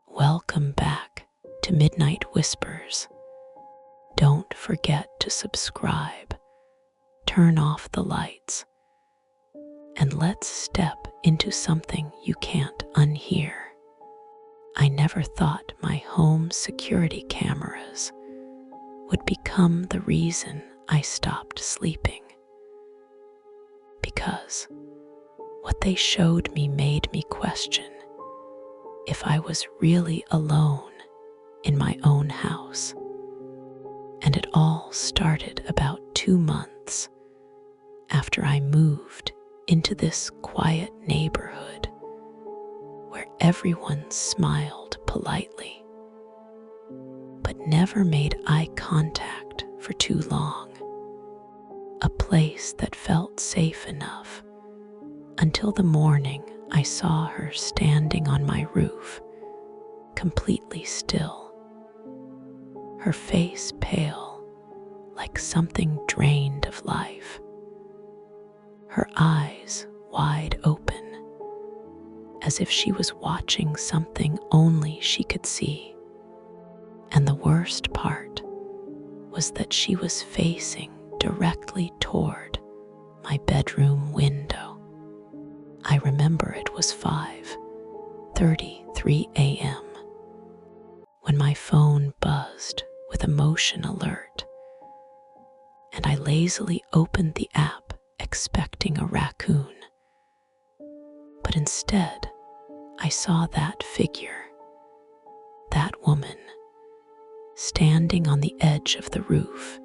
Welcome back to Midnight Whispers. Don't forget to subscribe, turn off the lights, and let's step into something you can't unhear. I never thought my home security cameras would become the reason I stopped sleeping. Because what they showed me made me question if I was really alone in my own house. And it all started about 2 months after I moved into this quiet neighborhood where everyone smiled politely, but never made eye contact for too long. A place that felt safe enough until the morning I saw her standing on my roof, completely still, her face pale like something drained of life, her eyes wide open, as if she was watching something only she could see. And the worst part was that she was facing directly toward my bedroom window. I remember it was 5:33 a.m. when my phone buzzed with a motion alert, and I lazily opened the app expecting a raccoon. But instead, I saw that figure, that woman, standing on the edge of the roof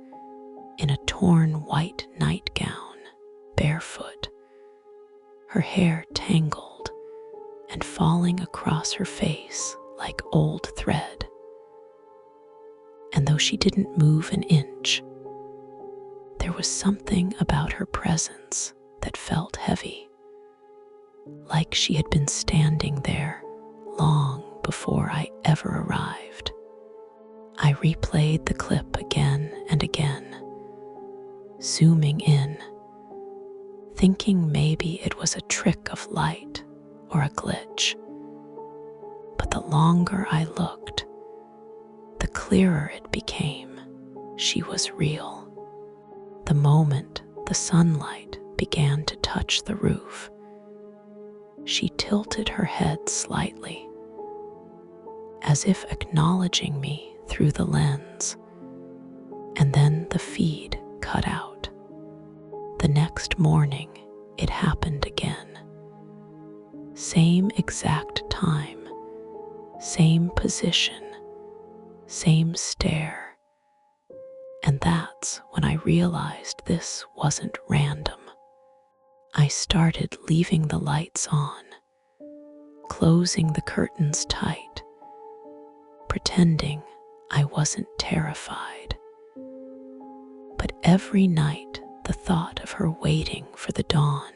in a torn white nightgown, barefoot, her hair tangled and falling across her face like old thread. And though she didn't move an inch, there was something about her presence that felt heavy, like she had been standing there long before I ever arrived. I replayed the clip again and again, zooming in, thinking maybe it was a trick of light or a glitch. But the longer I looked, the clearer it became. She was real. The moment the sunlight began to touch the roof, she tilted her head slightly, as if acknowledging me through the lens, and then the feed cut out. The next morning, it happened again. Same exact time, same position, same stare. And that's when I realized this wasn't random. I started leaving the lights on, closing the curtains tight, pretending I wasn't terrified. But every night, the thought of her waiting for the dawn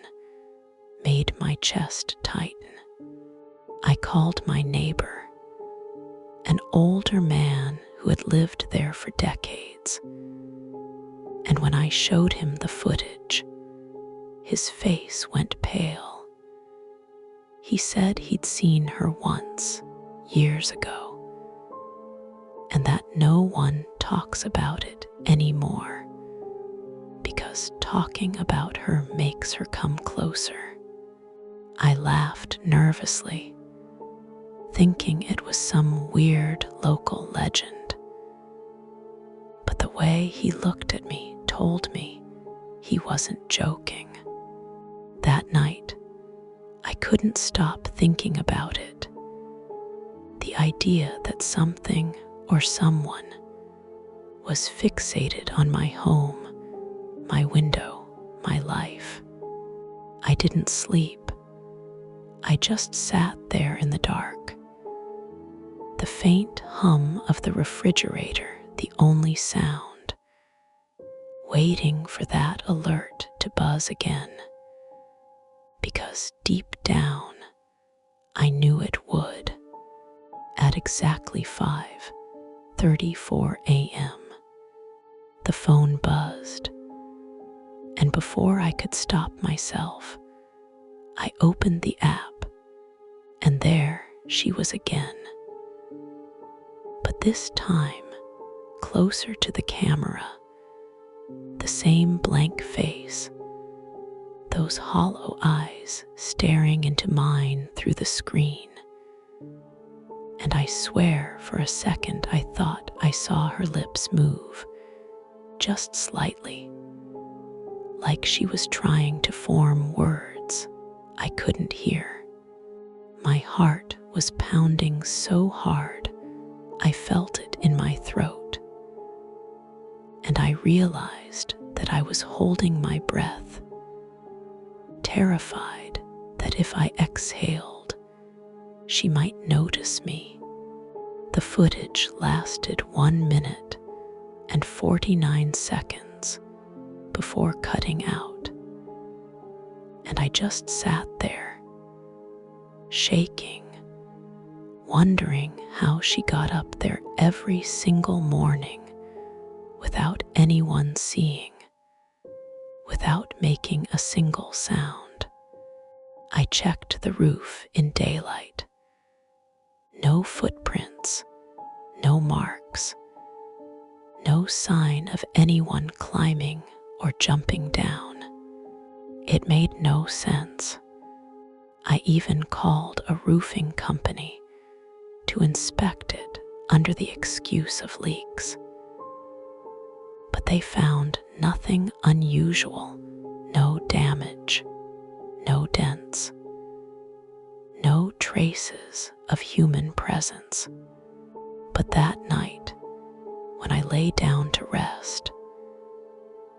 made my chest tighten. I called my neighbor, an older man who had lived there for decades, and when I showed him the footage, his face went pale. He said he'd seen her once, years ago, and that no one talks about it anymore, because talking about her makes her come closer. I laughed nervously, thinking it was some weird local legend. But the way he looked at me told me he wasn't joking. That night, I couldn't stop thinking about it. The idea that something or someone was fixated on my home, my window, my life. I didn't sleep. I just sat there in the dark. The faint hum of the refrigerator, the only sound, waiting for that alert to buzz again. Because deep down, I knew it would. At exactly 5:34 a.m., the phone buzzed, and before I could stop myself, I opened the app, and there she was again, this time, closer to the camera, the same blank face, those hollow eyes staring into mine through the screen. And I swear for a second I thought I saw her lips move, just slightly, like she was trying to form words I couldn't hear. My heart was pounding so hard I felt it in my throat, and I realized that I was holding my breath, terrified that if I exhaled, she might notice me. The footage lasted 1 minute and 49 seconds before cutting out, and I just sat there, shaking, wondering how she got up there every single morning without anyone seeing, without making a single sound. I checked the roof in daylight. No footprints, no marks, no sign of anyone climbing or jumping down. It made no sense. I even called a roofing company to inspect it under the excuse of leaks. But they found nothing unusual, no damage, no dents, no traces of human presence. But that night, when I lay down to rest,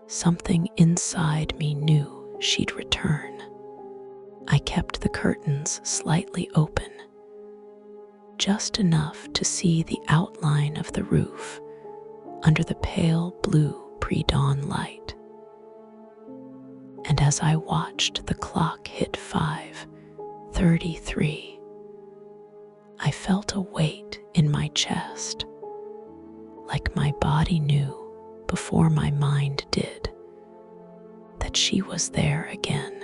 something inside me knew she'd return. I kept the curtains slightly open, just enough to see the outline of the roof under the pale blue pre-dawn light. And as I watched the clock hit 5:33, I felt a weight in my chest, like my body knew before my mind did that she was there again.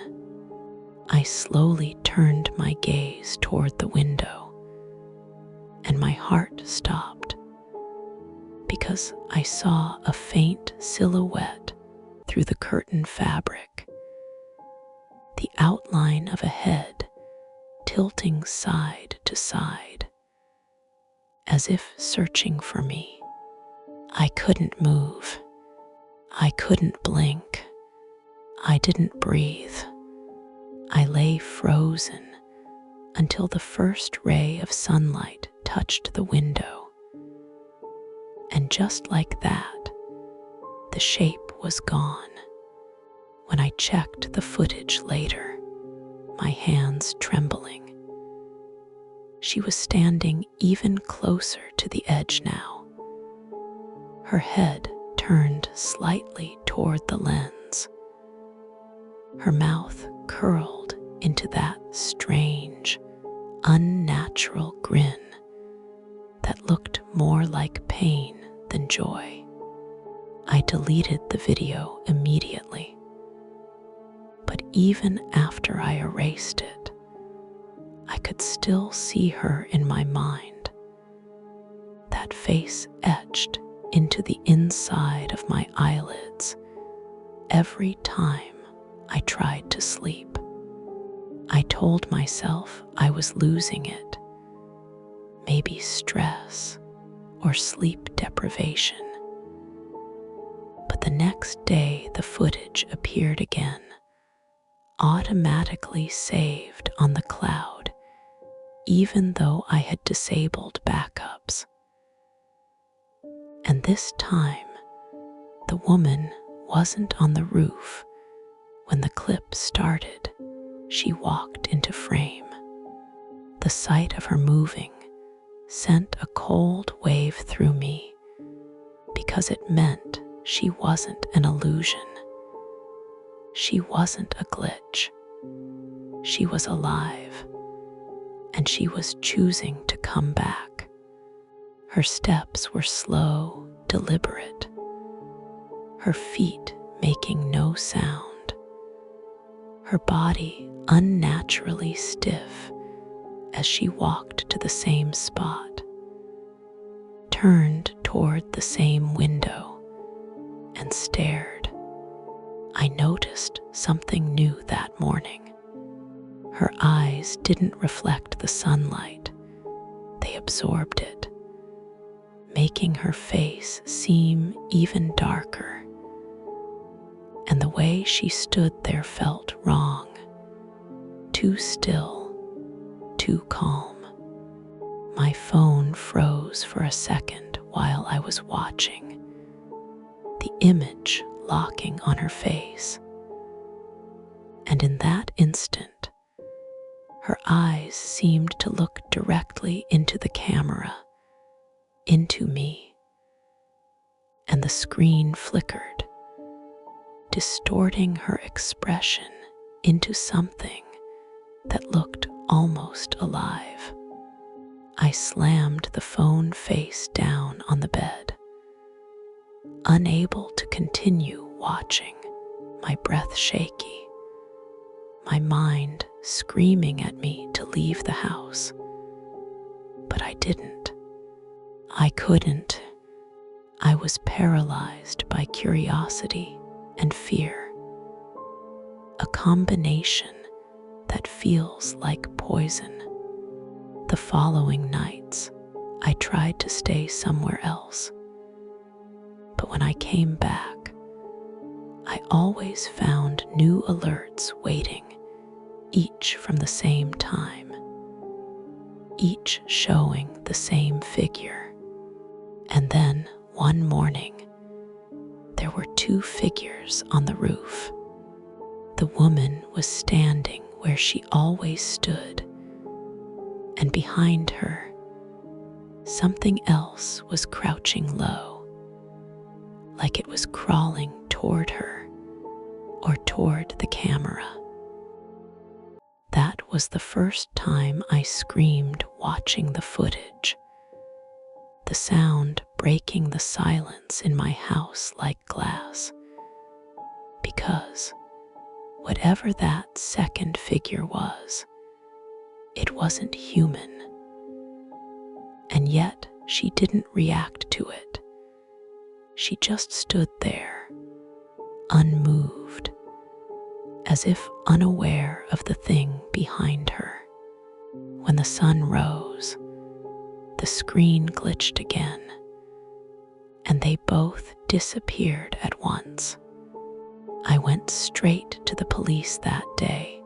I slowly turned my gaze toward the window, and my heart stopped because I saw a faint silhouette through the curtain fabric, the outline of a head tilting side to side, as if searching for me. I couldn't move. I couldn't blink. I didn't breathe. I lay frozen until the first ray of sunlight touched the window. And just like that, the shape was gone. When I checked the footage later, my hands trembling, she was standing even closer to the edge now, her head turned slightly toward the lens, her mouth curled into that strange, unnatural grin that looked more like pain than joy. I deleted the video immediately, but even after I erased it, I could still see her in my mind, that face etched into the inside of my eyelids every time I tried to sleep. I told myself I was losing it, maybe stress or sleep deprivation. But the next day the footage appeared again, automatically saved on the cloud, even though I had disabled backups. And this time, the woman wasn't on the roof. When the clip started, she walked into frame. The sight of her moving sent a cold wave through me because it meant she wasn't an illusion. She wasn't a glitch. She was alive, and she was choosing to come back. Her steps were slow, deliberate, her feet making no sound, her body unnaturally stiff as she walked to the same spot, turned toward the same window and stared. I noticed something new that morning. Her eyes didn't reflect the sunlight, they absorbed it, making her face seem even darker. And the way she stood there felt wrong, too still, too calm. My phone froze for a second while I was watching, the image locking on her face. And in that instant, her eyes seemed to look directly into the camera, into me, and the screen flickered, distorting her expression into something that looked almost alive. I slammed the phone face down on the bed, unable to continue watching, my breath shaky, my mind screaming at me to leave the house. But I didn't. I couldn't. I was paralyzed by curiosity and fear, a combination that feels like poison. The following nights, I tried to stay somewhere else, but when I came back, I always found new alerts waiting, each from the same time, each showing the same figure. And then, one morning, there were two figures on the roof. The woman was standing where she always stood, and behind her, something else was crouching low, like it was crawling toward her or toward the camera. That was the first time I screamed watching the footage, the sound breaking the silence in my house like glass, because whatever that second figure was, it wasn't human. And yet she didn't react to it. She just stood there, unmoved, as if unaware of the thing behind her. When the sun rose, the screen glitched again, and they both disappeared at once. I went straight to the police that day,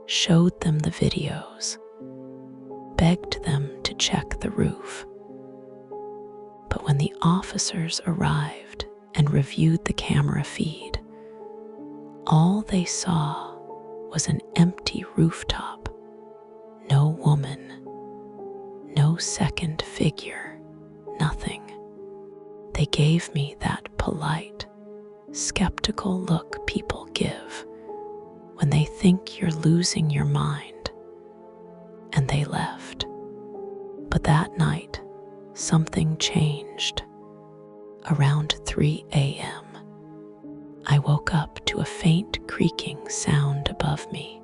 showed them the videos, begged them to check the roof. But when the officers arrived and reviewed the camera feed, all they saw was an empty rooftop. No woman, no second figure, nothing. They gave me that polite, skeptical look people give when they think you're losing your mind, and they left. But that night, something changed. Around 3 a.m., I woke up to a faint creaking sound above me,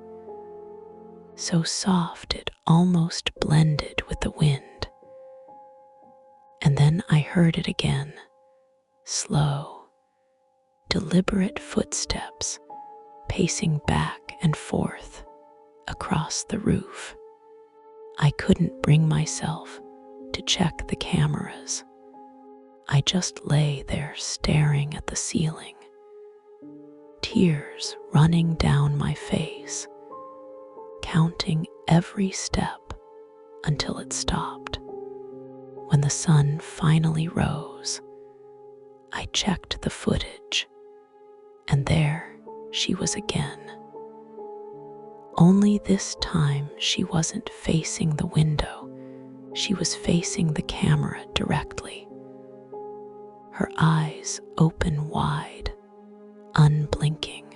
so soft it almost blended with the wind. And then I heard it again, slow, deliberate footsteps pacing back and forth across the roof. I couldn't bring myself to check the cameras. I just lay there staring at the ceiling, tears running down my face, counting every step until it stopped. When the sun finally rose, I checked the footage, and there she was again. Only this time she wasn't facing the window, she was facing the camera directly. Her eyes open wide, unblinking,